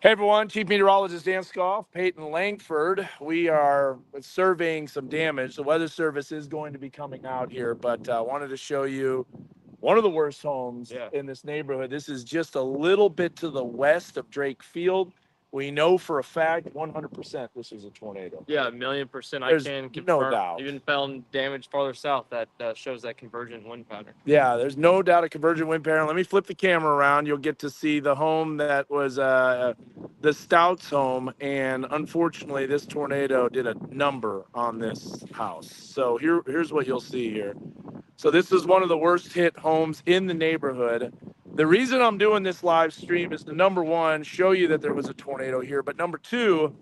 Hey everyone, Chief Meteorologist Dan Scoff, Peyton Langford. We are surveying some damage. The Weather Service is going to be coming out here, but I wanted to show you one of the worst homes in this neighborhood. This is just a little bit to the west of Drake Field. We know for a fact 100% this is a tornado. Yeah, 1,000,000%. There's I can confirm. no doubt. Even found damage farther south that shows that convergent wind pattern. Yeah, there's no doubt a convergent wind pattern. Let me flip the camera around. You'll get to see the home that was the Stouts home. And unfortunately, this tornado did a number on this house. So here's what you'll see here. So this is one of the worst hit homes in the neighborhood. The reason I'm doing this live stream is to, number one, show you that there was a tornado here. But number two,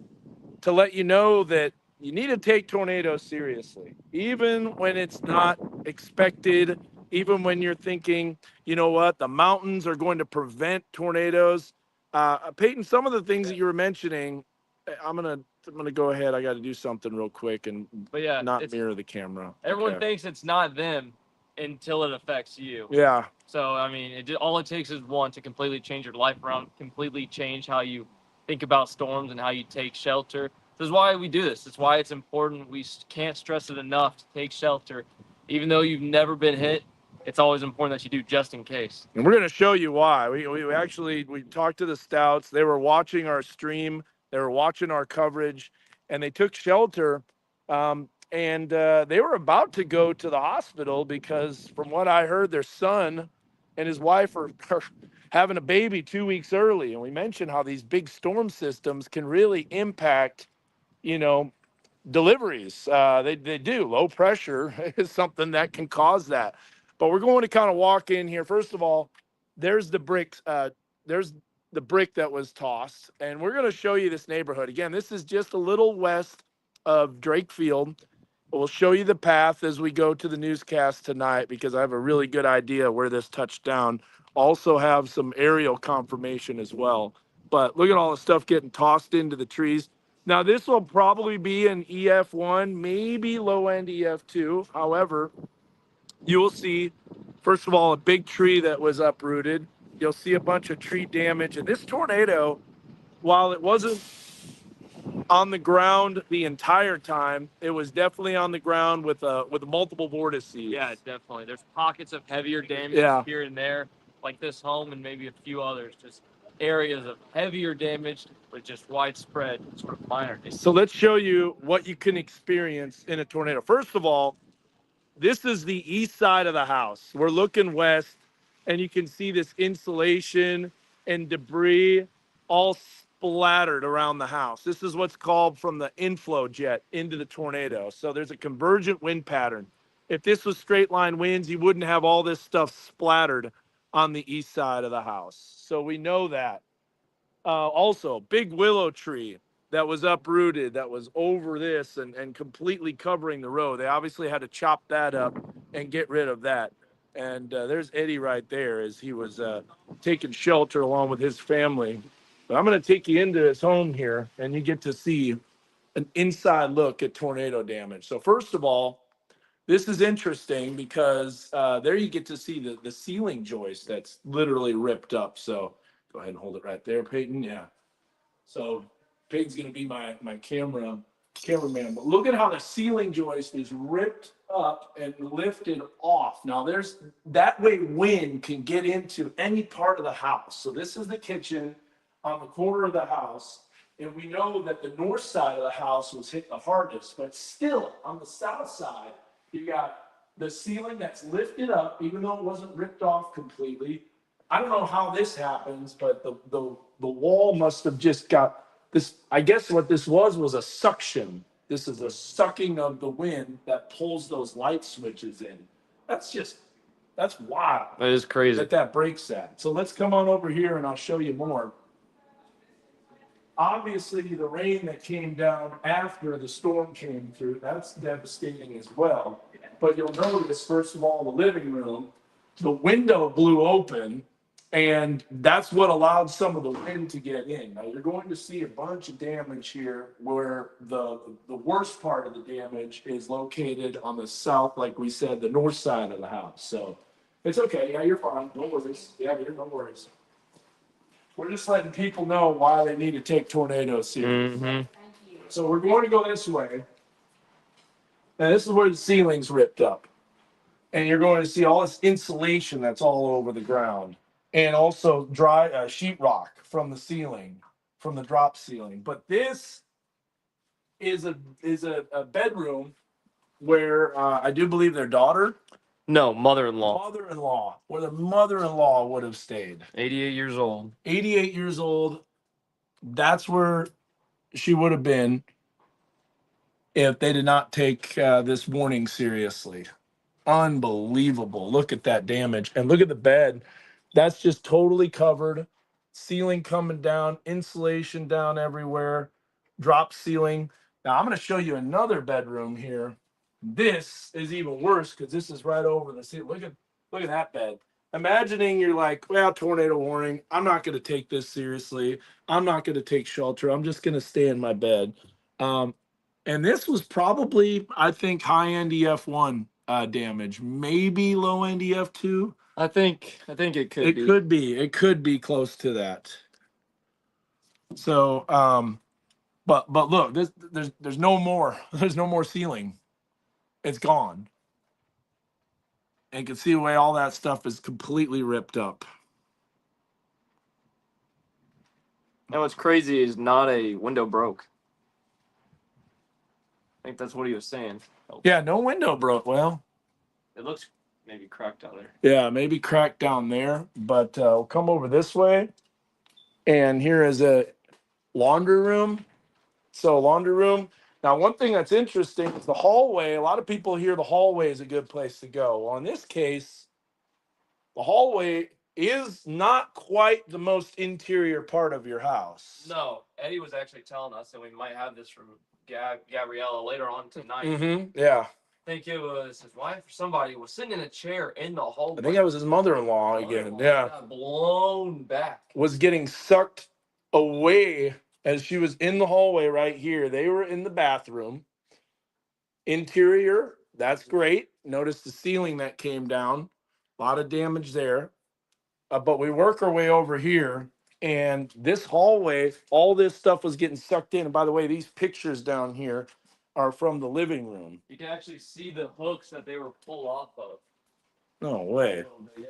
to let you know that you need to take tornadoes seriously, even when it's not expected, even when you're thinking, you know what, the mountains are going to prevent tornadoes. Peyton, some of the things that you were mentioning, I'm gonna go ahead. I got to do something real quick and not mirror the camera. Everyone thinks it's not them until it affects you. Yeah. So, I mean, all it takes is one to completely change your life around, completely change how you think about storms and how you take shelter. This is why we do this. It's why it's important. We can't stress it enough to take shelter. Even though you've never been hit, it's always important that you do just in case. And we're going to show you why. We actually talked to the Stouts. They were watching our stream. They were watching our coverage, and they took shelter. And they were about to go to the hospital because, from what I heard, their son and his wife are having a baby 2 weeks early. And we mentioned how these big storm systems can really impact, deliveries. They do. Low pressure is something that can cause that. But we're going to kind of walk in here. First of all, there's the brick. There's the brick that was tossed, and we're going to show you this neighborhood. Again, this is just a little west of Drake Field. We'll show you the path as we go to the newscast tonight because I have a really good idea where this touched down. Also have some aerial confirmation as well. But look at all the stuff getting tossed into the trees. Now, this will probably be an EF1, maybe low-end EF2. However, you will see, first of all, a big tree that was uprooted. You'll see a bunch of tree damage. And this tornado, while it wasn't on the ground the entire time, it was definitely on the ground with multiple vortices. Yeah, definitely. There's pockets of heavier damage here and there, like this home and maybe a few others. Just areas of heavier damage, but just widespread sort of minor damage. So let's show you what you can experience in a tornado. First of all, this is the east side of the house. We're looking west, and you can see this insulation and debris all splattered around the house. This is what's called from the inflow jet into the tornado. So there's a convergent wind pattern. If this was straight line winds, you wouldn't have all this stuff splattered on the east side of the house. So we know that. Also, big willow tree that was uprooted, that was over this and completely covering the road. They obviously had to chop that up and get rid of that. And there's Eddie right there as he was taking shelter along with his family. But I'm going to take you into his home here, and you get to see an inside look at tornado damage. So first of all, this is interesting because there you get to see the ceiling joist that's literally ripped up. So go ahead and hold it right there, Peyton. Yeah. So Peyton's going to be my cameraman. But look at how the ceiling joist is ripped up and lifted off. Now there's that way wind can get into any part of the house. So this is the kitchen on the corner of the house. And we know that the north side of the house was hit the hardest, but still on the south side, you got the ceiling that's lifted up, even though it wasn't ripped off completely. I don't know how this happens, but the wall must have just got this. I guess what this was a suction. This is a sucking of the wind that pulls those light switches in. That's wild That is crazy. that breaks that. So let's come on over here and I'll show you more. Obviously, the rain that came down after the storm came through, that's devastating as well. But you'll notice, first of all, the living room, the window blew open, and that's what allowed some of the wind to get in. Now, you're going to see a bunch of damage here where the worst part of the damage is located on the south, like we said, the north side of the house. So it's okay. Yeah, you're fine. No worries. Yeah, you're no worries. We're just letting people know why they need to take tornadoes serious. Mm-hmm. So we're going to go this way. And this is where the ceiling's ripped up. And you're going to see all this insulation that's all over the ground. And also dry sheetrock from the ceiling, from the drop ceiling. But this is a bedroom where I do believe their daughter, No, mother-in-law. mother-in-law, where the mother-in-law would have stayed. 88 years old. 88 years old. That's where she would have been if they did not take this warning seriously. Unbelievable. Look at that damage. And look at the bed. That's just totally covered. Ceiling coming down, insulation down everywhere, drop ceiling. Now, I'm going to show you another bedroom here. This is even worse because this is right over the ceiling. Look at that bed. Imagining you're like, well, tornado warning. I'm not going to take this seriously. I'm not going to take shelter. I'm just going to stay in my bed. And this was probably, I think, high end EF1 damage, maybe low end EF2. I think it could be. It could be close to that. So, but look, there's no more. There's no more ceiling. It's gone. And you can see the way all that stuff is completely ripped up. And what's crazy is not a window broke. I think that's what he was saying. Yeah, no window broke. Well, It looks maybe cracked out there. yeah, maybe cracked down there, but we'll come over this way. And here is a laundry room. So laundry room. Now, one thing that's interesting is the hallway. A lot of people hear the hallway is a good place to go. Well, in this case, the hallway is not quite the most interior part of your house. No, Eddie was actually telling us that we might have this from Gabriella later on tonight. Mm-hmm. Yeah. I think it was his wife or somebody was sitting in a chair in the hallway. I think that was his mother-in-law again. Yeah. Got blown back. Was getting sucked away as she was in the hallway right here. They were in the bathroom. Interior, that's great. Notice the ceiling that came down. A lot of damage there. But we work our way over here. And this hallway, all this stuff was getting sucked in. And by the way, these pictures down here are from the living room. You can actually see the hooks that they were pulled off of. No way. Yeah.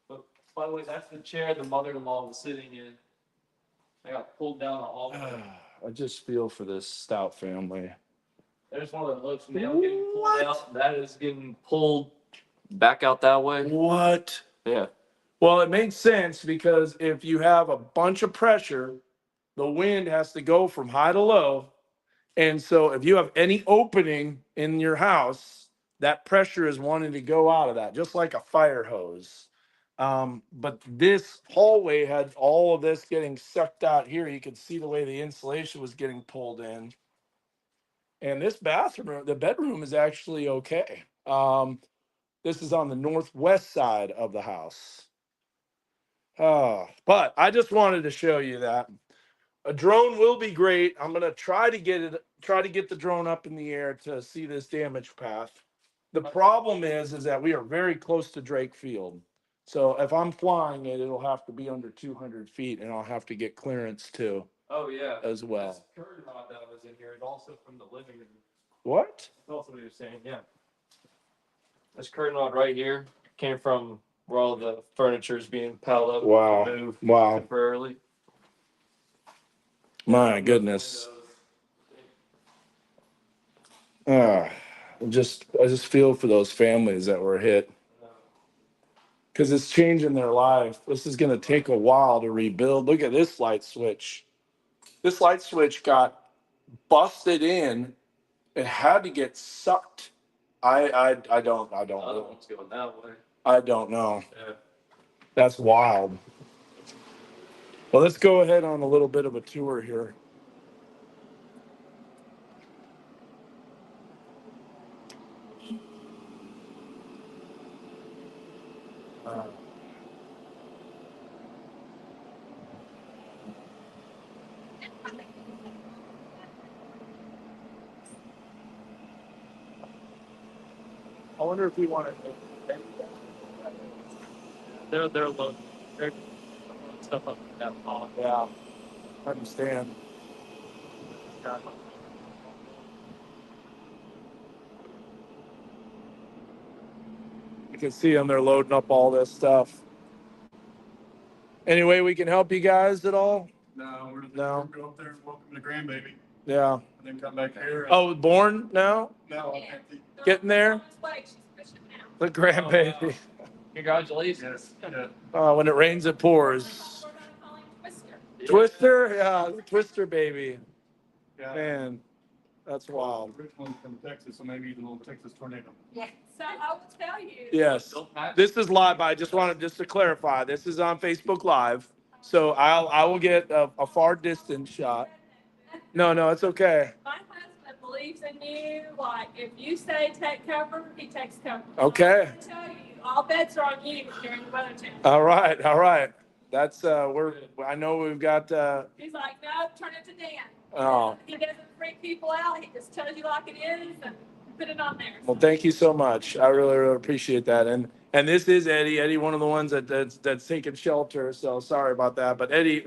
But by the way, that's the chair the mother-in-law was sitting in. They got pulled down the hallway. I just feel for this Stout family. There's one of the hooks from the getting pulled out. That is getting pulled back out that way. What? Yeah. Well, it makes sense because if you have a bunch of pressure, the wind has to go from high to low. And so if you have any opening in your house, that pressure is wanting to go out of that, just like a fire hose. But this hallway had all of this getting sucked out here. You could see the way the insulation was getting pulled in. And this bathroom, the bedroom is actually okay. This is on the northwest side of the house. But I just wanted to show you that. A drone will be great. I'm gonna try to get the drone up in the air to see this damage path. The problem is that we are very close to Drake Field. So if I'm flying it, it'll have to be under 200 feet, and I'll have to get clearance too. Oh yeah. As well. This curtain rod that was in here is also from the living room. What? That's also what he was saying. Yeah. This curtain rod right here came from where all the furniture is being piled up. Wow. Moved Wow. temporarily. My goodness. I just feel for those families that were hit because it's changing their life. This is going to take a while to rebuild. Look at this light switch. This light switch got busted in. It had to get sucked. I don't know. One's going that way. I don't know. Yeah. That's wild. Well, let's go ahead on a little bit of a tour here. I wonder if we want to. They're low. They're stuff up that hall. Yeah, I understand. You can see them, they're loading up all this stuff. Any way we can help you guys at all? No, we're No. Go up there and welcome the grandbaby, Yeah. and then come back here. Oh, born now? No, I can't think. Getting there? The grandbaby. Congratulations. Yeah. When it rains, it pours. Twister? Yeah, the Twister baby. Yeah. Man, that's wild. Richmond's from Texas, so maybe the little Texas tornado. Yeah, so I will tell you. Yes. This is live, but I just wanted to clarify, this is on Facebook Live. So I will get a far distance shot. No, it's okay. My husband believes in you. Like, if you say take cover, he takes cover. Okay. I tell you, all bets are on you during the weather change. All right. That's I know we've got He's like, no, turn it to Dan. Oh. He doesn't freak people out. He just tells you like it is and put it on there. well, thank you so much. I really appreciate that. And this is Eddie, one of the ones that's taking shelter. So sorry about that. But Eddie,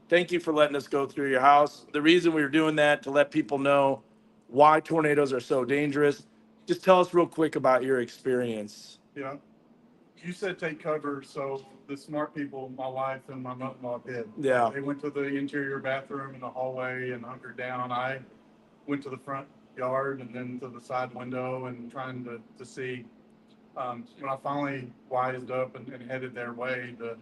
thank you for letting us go through your house. The reason we were doing that to let people know why tornadoes are so dangerous. Just tell us real quick about your experience. Yeah. You said take cover, so the smart people, my wife and my mother-in-law did. Yeah. They went to the interior bathroom in the hallway and hunkered down. I went to the front yard and then to the side window and trying to see. When I finally wised up and headed their way, the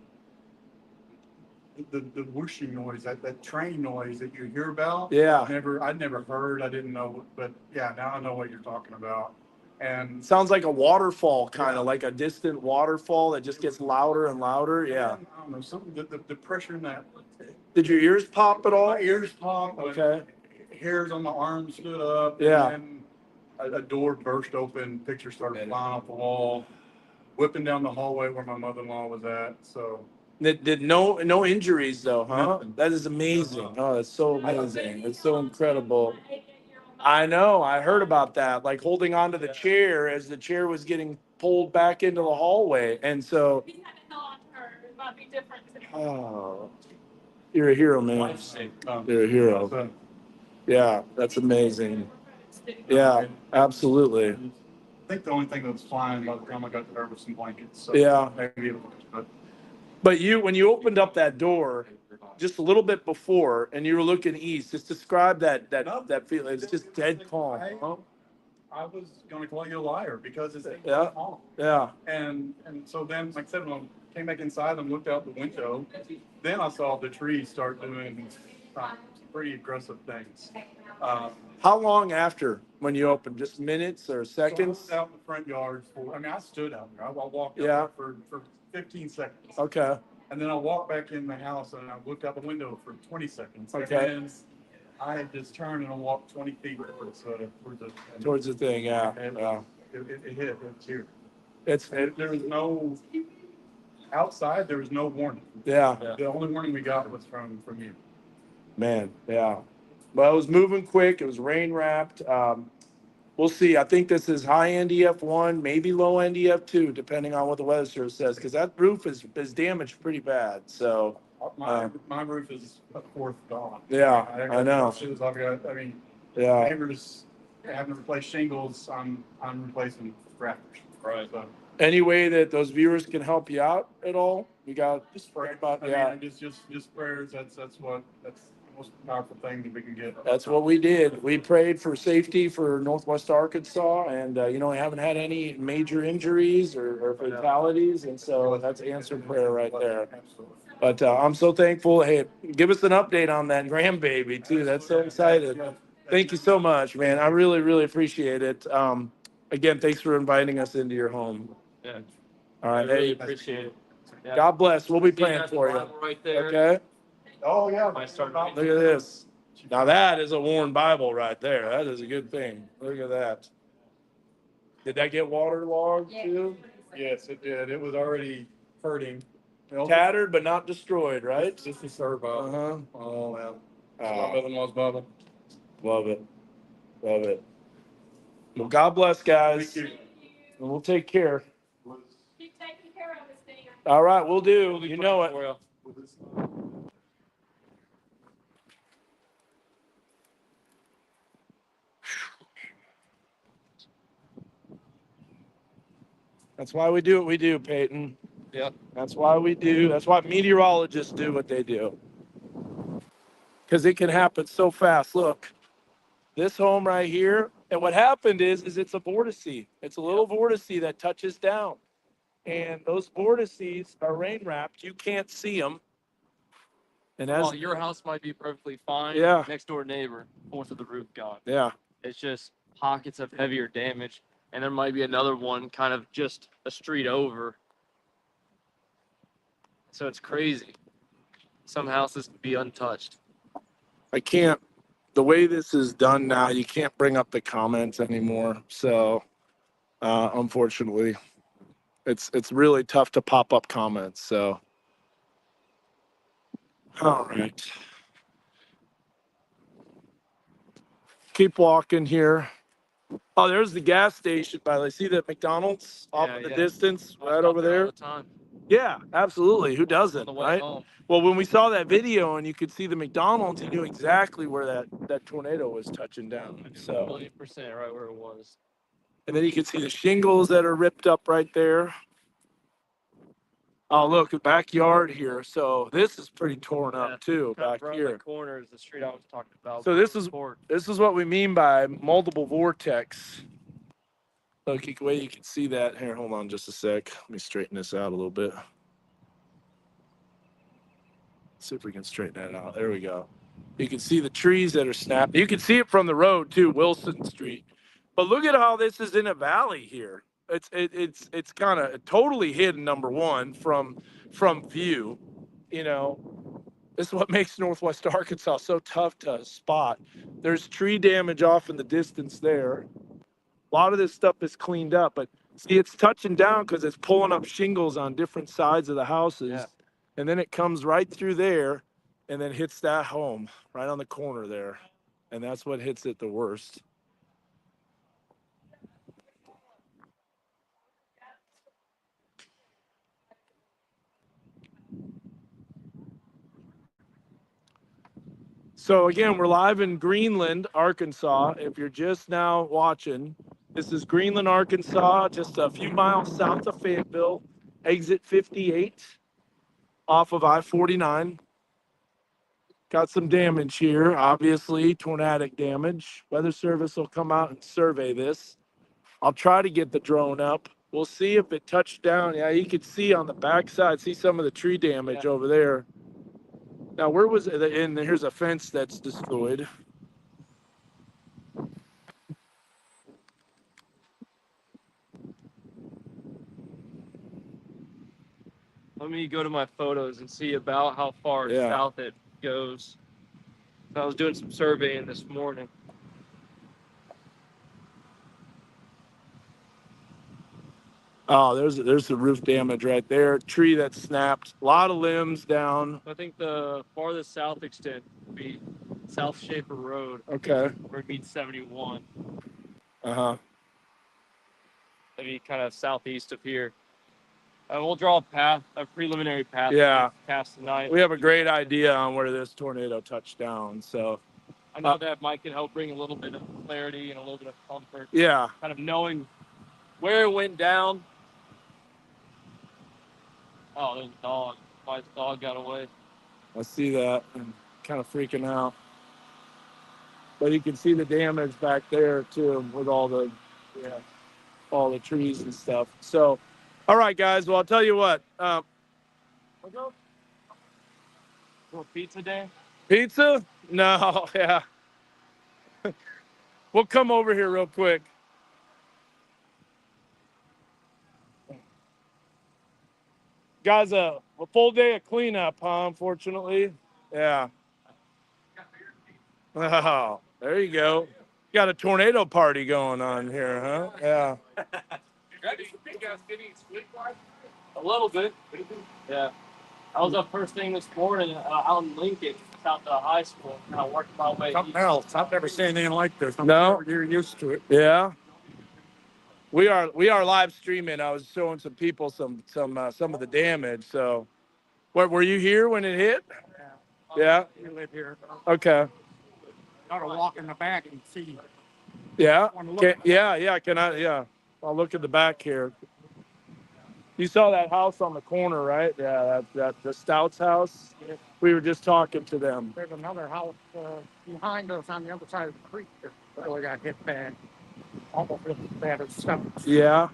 whooshing noise, that train noise that you hear about. Yeah. I'd never heard, I didn't know, but yeah, now I know what you're talking about. And Sounds like a waterfall, kind of Yeah. like a distant waterfall that just gets louder and louder. Yeah. I don't know, something, the pressure in that. Did your ears pop at all? My ears popped. Okay. Hairs on my arms stood up. Yeah. And then a door burst open, pictures started flying off the wall, whipping down the hallway where my mother-in-law was at, so. Did no injuries though, huh? Nothing. That is amazing. Oh, that's so amazing. It's so incredible. I know. I heard about that. Like holding onto the chair as the chair was getting pulled back into the hallway, and so. He had to held on to her. It might be different. Oh, you're a hero, man. You're a hero. So, Yeah, that's amazing. Yeah, absolutely. I think the only thing that was flying by the time I got there was some blankets, so. Yeah. Maybe it was, but. But when you opened up that door just a little bit before and you were looking east, just describe that feeling. It's just dead calm. Huh? I was gonna call you a liar because it's Yeah. calm. Yeah. And so then, like I said, when I came back inside and looked out the window, then I saw the trees start doing some pretty aggressive things. How long after when you opened? Just minutes or So I seconds? was out in the front yard I stood out there. I walked out Yeah. there for 15 seconds. Okay. And then I walked back in the house and I looked out the window for 20 seconds. Okay. And then I had just turned and I walked 20 feet Towards the thing, yeah. Yeah. It hit. It was here. It's There was no outside. There was no warning. yeah, The only warning we got was from you. man, yeah. Well, it was moving quick. It was rain wrapped. We'll see. I think this is high end EF1, maybe low end EF2, depending on what the weather service says, because that roof is damaged pretty bad. So My roof is a fourth gone. yeah, got I know. issues. I've got. I mean, Yeah. neighbors having to replace shingles. I'm replacing rafters. Right. So Any way that those viewers can help you out at all? We got just pray about I yeah. mean, just prayers. That's most powerful thing that we can get. That's what we did. We prayed for safety for Northwest Arkansas, and we haven't had any major injuries or fatalities, and so that's answered prayer right there. Absolutely. But I'm so thankful. Hey, give us an update on that grandbaby too. That's so excited. Thank you so much, man. I really, really appreciate it. Again, thanks for inviting us into your home. Yeah. All I right. really Hey, appreciate it. Yeah. God bless. We'll be See you praying at the for you. Bible right there. Okay. Oh, yeah. Might start Look at this. Now that is a worn Bible right there. That is a good thing. Look at that. Did that get waterlogged too? Yes, it did. It was already hurting. Tattered but not destroyed, right? This is her Bible. Uh-huh. Oh, man. My Oh, mother-in-law's Bible. love it. Love it. Well, God bless, guys. Thank you. And we'll take care. Keep taking care of us, Dana. All right, we'll do. We'll be You know it. praying for you. That's why we do what we do, Peyton. Yep. That's why we do. That's why meteorologists do what they do. Because it can happen so fast. Look, this home right here, and what happened is it's a vortice. It's a little vortice that touches down. And those vortices are rain wrapped. You can't see them. And as Well, your house might be perfectly fine. Yeah. Next door neighbor, fourth of the roof gone. yeah, It's just pockets of heavier damage, and there might be another one kind of just a street over. So it's crazy. Some houses can be untouched. I can't. The way this is done now, you can't bring up the comments anymore. So, unfortunately, it's really tough to pop up comments. So, all right, keep walking here. Oh, there's the gas station. By the way, see that McDonald's off Yeah, in the yeah. distance, I right stop over all there? the time Yeah, absolutely. Who on doesn't, the way right? home. Well, when we saw that video and you could see the McDonald's, you knew exactly where that tornado was touching down. So, 1,000,000% right where it was. and then you can see the shingles that are ripped up right there. Oh, look, the backyard here. So this is pretty torn Yeah, up too, Kind back of around here. the corner is the street I was talking about. So this is Port. what we mean by multiple vortex. Look, way you can see that. Here, hold on just a sec. Let me straighten this out a little bit. See if we can straighten that out. There we go. You can see the trees that are snapped. You can see it from the road too, Wilson Street. But look at how this is in a valley here. It's kind of totally hidden, number one, from view. You know, this is what makes Northwest Arkansas so tough to spot. There's tree damage off in the distance there. A lot of this stuff is cleaned up, but see, it's touching down because it's pulling up shingles on different sides of the houses. Yeah. And then it comes right through there and then hits that home right on the corner there. And that's what hits it the worst. So again, we're live in Greenland, Arkansas. If you're just now watching, this is Greenland, Arkansas, just a few miles south of Fayetteville, exit 58 off of I-49. Got some damage here, obviously, tornadic damage. Weather Service will come out and survey this. I'll try to get the drone up. We'll see if it touched down. Yeah, you can see on the backside, see some of the tree damage over there. Now, where was it? And here's a fence that's destroyed. Let me go to my photos and see about how far Yeah. south it goes. I was doing some surveying this morning. Oh, there's the roof damage right there. Tree that snapped. A lot of limbs down. I think the farthest south extent would be South Schaefer Road, Okay. where it meets 71. Uh-huh. Maybe kind of southeast of here. We'll draw a preliminary path. Yeah. Past tonight. We have a great idea on where this tornado touched down. So, I know that might can help bring a little bit of clarity and a little bit of comfort. yeah. Kind of knowing where it went down. Oh, there's a dog. My dog got away. I see that. kind of freaking out. But you can see the damage back there too with all the trees and stuff. So, all right, guys. Well, I'll tell you what. Little pizza day. Pizza? No, yeah. We'll come over here real quick. Guys, a full day of cleanup, huh? Unfortunately. Yeah. Oh, there you go. Got a tornado party going on here, huh? Yeah. A little bit. Yeah. I was up first thing this morning out in Lincoln, south of high school, and I worked my way Something east. else. I've never seen anything like this. No? You're used to it. Yeah. We are live streaming. I was showing some people some of the damage. So, what were you here when it hit? Yeah. You live here. Okay. Got to walk in the back and see. Yeah. Wanna look? Yeah. Can I? Yeah. I'll look at the back here. You saw that house on the corner, right? Yeah, that the Stouts house. We were just talking to them. There's another house behind us on the other side of the creek that really got hit bad. Almost as bad as stuff. Yeah.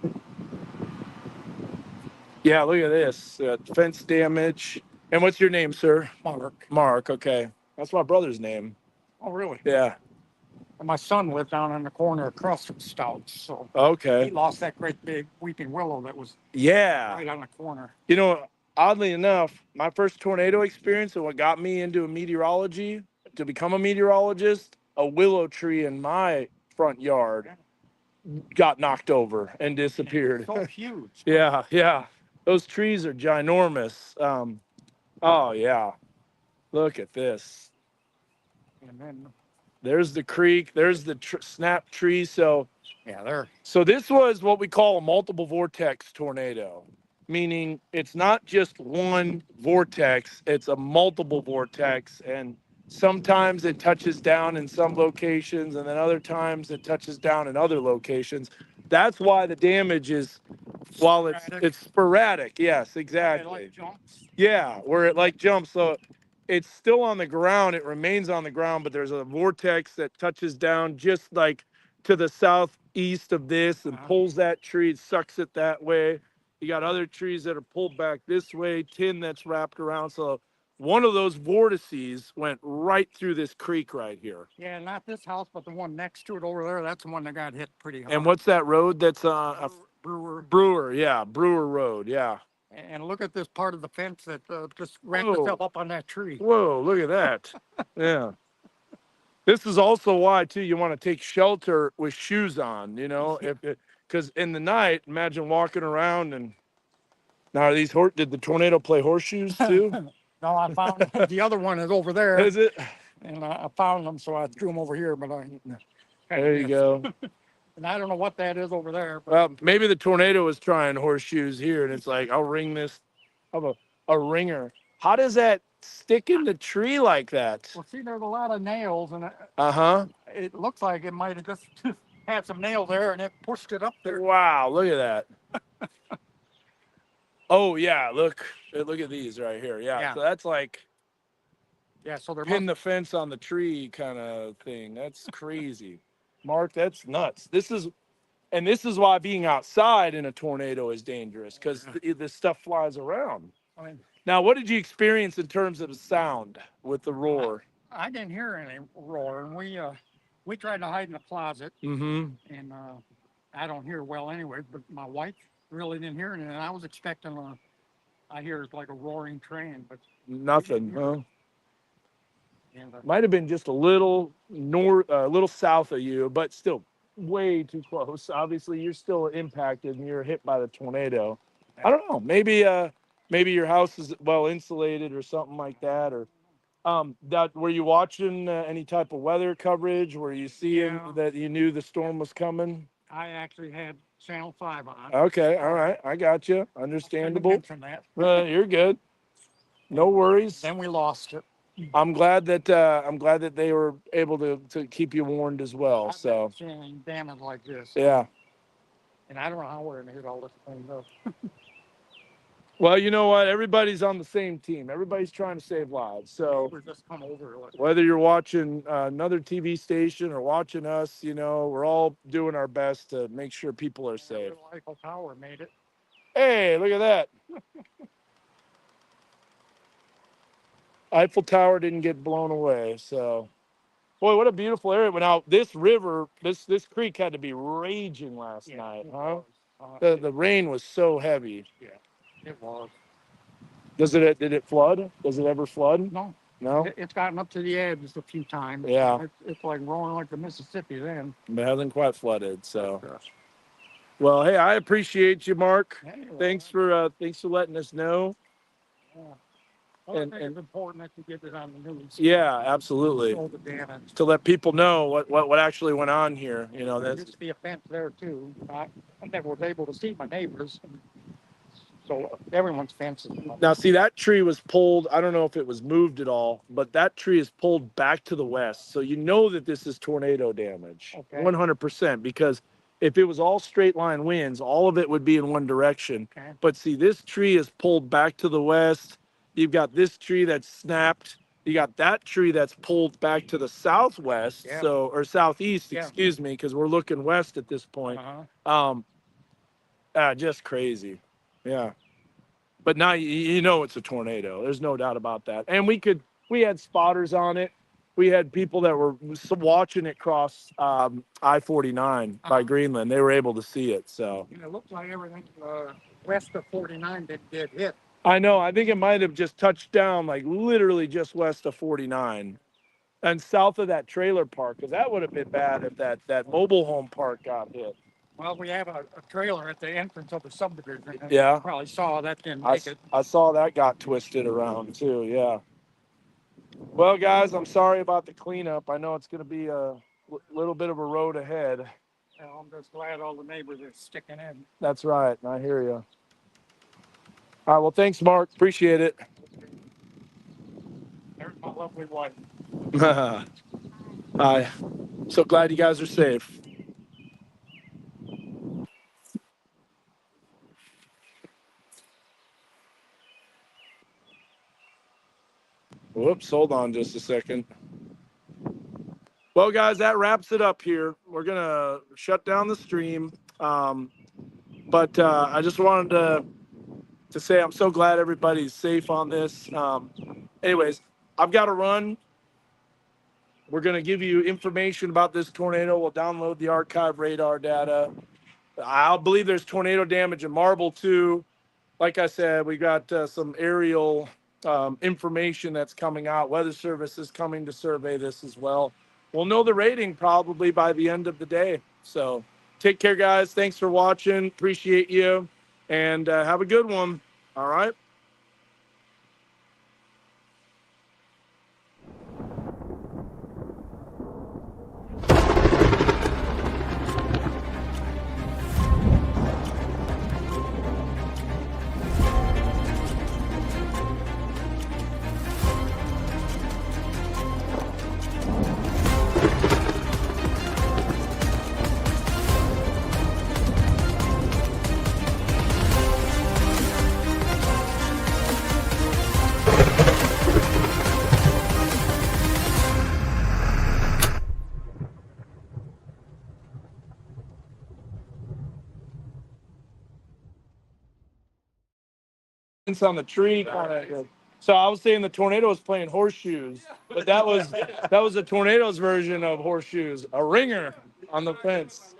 Yeah. Look at this fence damage. And what's your name, sir? Mark. Mark. Okay. That's my brother's name. Oh, really? Yeah. And my son lived down on the corner across from Stouts, so he Okay. lost that great big weeping willow that was Yeah. right on the corner. You know, oddly enough, my first tornado experience and what got me into meteorology to become a meteorologist, a willow tree in my front yard got knocked over and disappeared. So huge. Yeah. Those trees are ginormous. Oh yeah. Look at this. And then, There's the creek. There's the snap tree. So yeah, this was what we call a multiple vortex tornado, meaning it's not just one vortex, it's a multiple vortex. And sometimes it touches down in some locations, and then other times it touches down in other locations. That's why the damage is, while it's sporadic. Yes, exactly. like jumps. Yeah, where it like jumps. So it's still on the ground. It remains on the ground, but there's a vortex that touches down just like to the southeast of this and pulls that tree, it sucks it that way. You got other trees that are pulled back this way, tin that's wrapped around. So one of those vortices went right through this creek right here. Yeah, not this house, but the one next to it over there. That's the one that got hit pretty hard. And what's that road that's Brewer? Brewer, yeah, Brewer Road, yeah. And look at this part of the fence that just wrapped itself up on that tree. Whoa, look at that. Yeah. This is also why, too, you want to take shelter with shoes on, you know, because in the night, imagine walking around and now did the tornado play horseshoes too? No, I found the other one is over there. Is it? And I found them, so I threw them over here, but There you go. And I don't know what that is over there. But Well, maybe the tornado was trying horseshoes here and it's like, I'll ring this. I'll have a ringer. How does that stick in the tree like that? well, see, there's a lot of nails, and Uh-huh. it looks like it might have just had some nail there, and it pushed it up there. Wow, look at that. Oh yeah, look at these right here. Yeah. So that's like Yeah, so they're pin the fence on the tree kind of thing. That's crazy. Mark, that's nuts. This is why being outside in a tornado is dangerous, because this stuff flies around. I mean, Now, what did you experience in terms of sound with the roar? I didn't hear any roar, and we tried to hide in the closet, Mm-hmm. and I don't hear well anyway, but my wife really didn't hear it, and I was expecting I hear it's like a roaring train, but Nothing, huh? and, Might have been just a little south of you, but still way too close. Obviously, you're still impacted and you're hit by the tornado. I don't know. Maybe your house is well insulated or something like that. Or were you watching any type of weather coverage? Were you seeing that you knew the storm was coming? I actually had Channel 5 on. Okay, all right, I got you. Understandable. From that. You're good. No worries. Then we lost it. I'm glad that they were able to keep you warned as well. I've So never seen anything damage like this. yeah. And I don't know how we're gonna get all this cleaned up. Well, you know what? Everybody's on the same team. Everybody's trying to save lives. So We're just come over. whether you're watching another TV station or watching us, you know, we're all doing our best to make sure people are safe. Eiffel Tower made it. Hey, look at that. Eiffel Tower didn't get blown away. So, boy, what a beautiful area. But now this river, this creek had to be raging last night, huh? The rain was so heavy. Yeah, it was. Did it flood? Does it ever flood? No, No? it's gotten up to the edge a few times. Yeah. It's like rolling like the Mississippi then. It hasn't quite flooded. So, well, hey, I appreciate you, Mark. Hey, well, Thanks for letting us know. yeah. Well, I And- think it's important that you get it on the news. Yeah, absolutely. Show the damage. To let people know what actually went on here. You know, There that's used to be a fence there too. I never was able to see my neighbors. So everyone's fence is. now see that tree was pulled. I don't know if it was moved at all, but that tree is pulled back to the west. So you know that this is tornado damage. Okay. 100%, because if it was all straight line winds, all of it would be in one direction. Okay. But see, this tree is pulled back to the west. You've got this tree that's snapped. You got that tree that's pulled back to the southwest, Yeah. or southeast, Yeah. excuse me, because we're looking west at this point. Just crazy. Yeah. But now you know it's a tornado. There's no doubt about that. And we had spotters on it. We had people that were watching it cross I-49 by Greenland. They were able to see it. So It looks like everything west of 49 did get hit. I know. I think it might have just touched down, like literally just west of 49 and south of that trailer park, because that would have been bad if that mobile home park got hit. Well, we have a trailer at the entrance of the subdivision. and Yeah. you probably saw that didn't I, make it. I saw that got twisted around too. Yeah. Well, guys, I'm sorry about the cleanup. I know it's going to be a little bit of a road ahead. I'm just glad all the neighbors are sticking in. That's right. I hear you. All right. Well, thanks, Mark. Appreciate it. There's my lovely wife. Hi. So glad you guys are safe. Whoops, hold on just a second. Well, guys, that wraps it up here. We're going to shut down the stream. But I just wanted to say I'm so glad everybody's safe on this. Anyways, I've got to run. We're going to give you information about this tornado. We'll download the archive radar data. I believe there's tornado damage in Marble too. Like I said, we got some aerial information that's coming out. Weather Service is coming to survey this as well. We'll know the rating probably by the end of the day. So take care, guys. Thanks for watching. Appreciate you. And have a good one. All right. On the tree kind of. So I was saying the tornado was playing horseshoes, but that was a tornado's version of horseshoes, a ringer on the fence.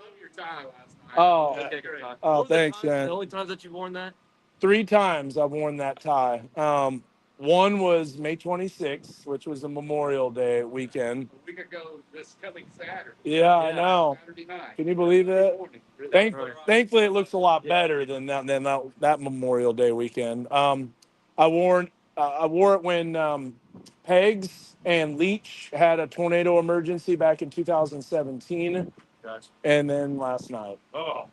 Oh, thanks, man. The only times that you've worn that? 3 times I've worn that tie. One was May 26th, which was a Memorial Day weekend. A week ago, this coming Saturday. Yeah, I know. Saturday night. Can you believe it? Thankfully, it looks a lot better than that Memorial Day weekend. I wore it when Pegs and Leech had a tornado emergency back in 2017, and then last night. Oh.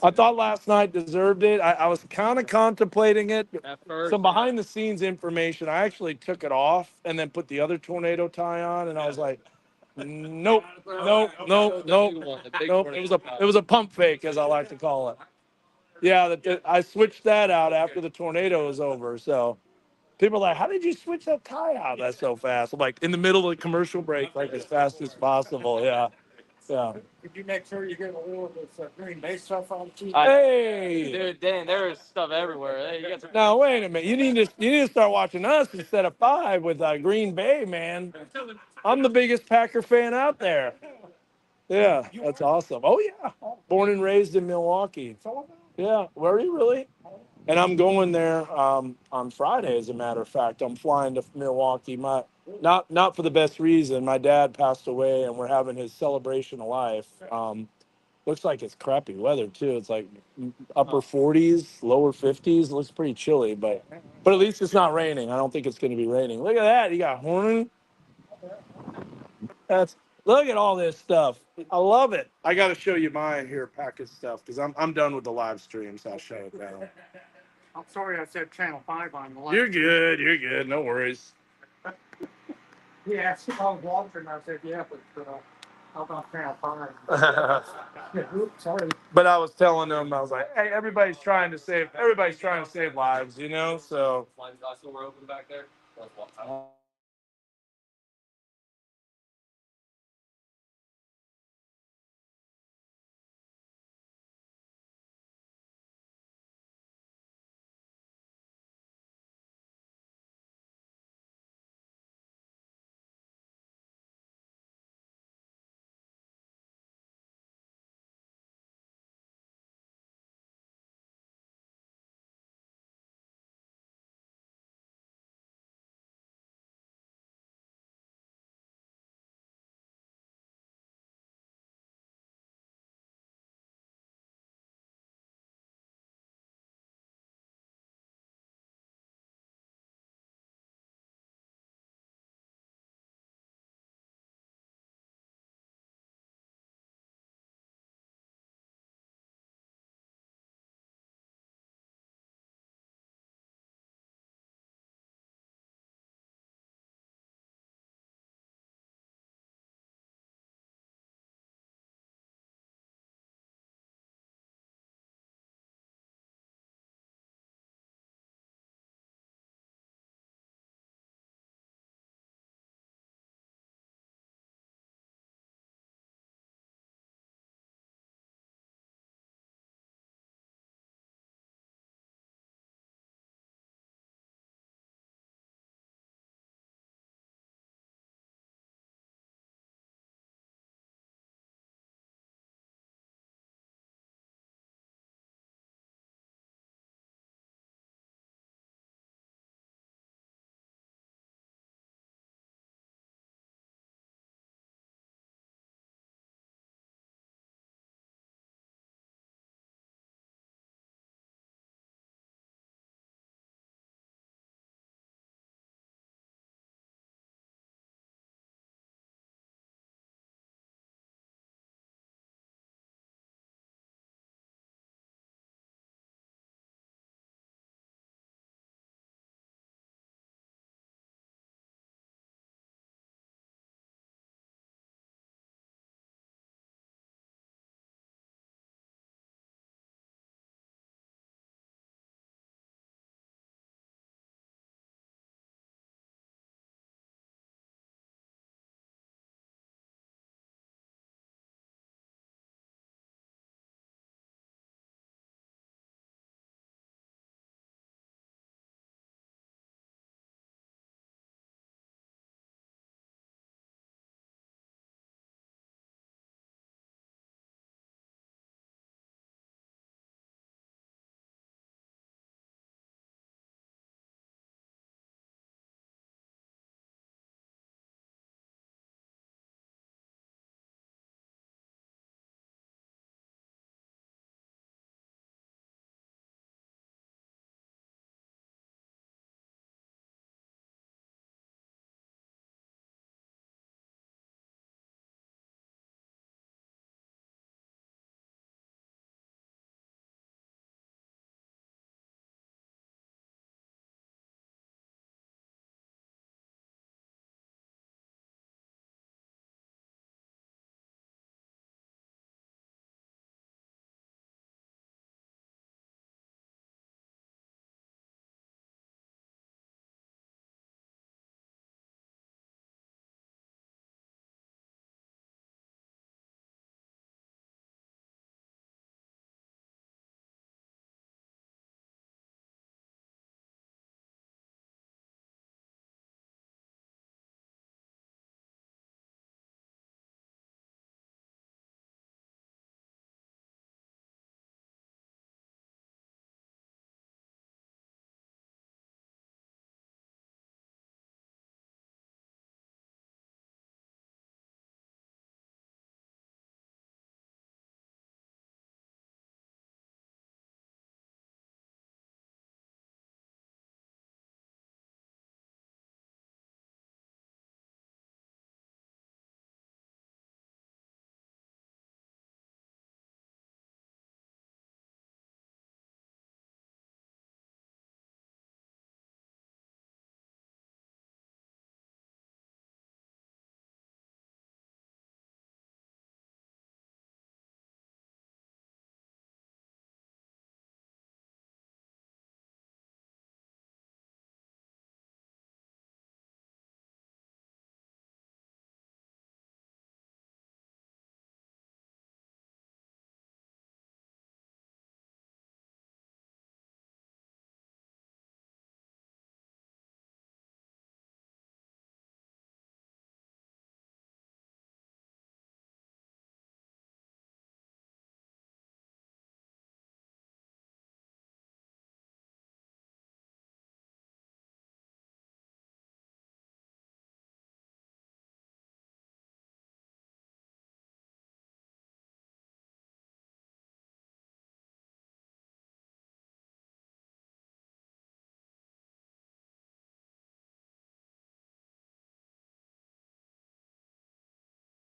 I thought last night deserved it. I was kind of contemplating it. At first. Some behind the scenes information. I actually took it off and then put the other tornado tie on, and I was like, nope. It was a pump fake, as I like to call it. Yeah, I switched that out after the tornado was over. So people are like, how did you switch that tie out that so fast? I'm like, in the middle of the commercial break, like as fast as possible. Yeah. Yeah. Did you make sure you get a little of this Green Bay stuff on too? Hey. Dude, Dan, there is stuff everywhere. Hey, you got some. Now wait a minute. You need to start watching us instead of 5 with Green Bay, man. I'm the biggest Packer fan out there. Yeah, that's awesome. Oh yeah, born and raised in Milwaukee. Yeah, were you really? And I'm going there on Friday, as a matter of fact. I'm flying to Milwaukee. Not for the best reason. My dad passed away, and we're having his celebration of life. Looks like it's crappy weather too. It's like upper 40s, lower 50s. Looks pretty chilly, but at least it's not raining. I don't think it's going to be raining. Look at that. You got horn. Look at all this stuff. I love it. I got to show you my package stuff because I'm done with the live streams. I'll show it now. I'm sorry I said Channel 5 on the left. You're good. You're good. No worries. He asked if I was watching. I said, yeah, but how about Channel 5? Yeah, oops, sorry. But I was telling them, I was like, hey, everybody's trying to save lives, you know? So. We're open back there.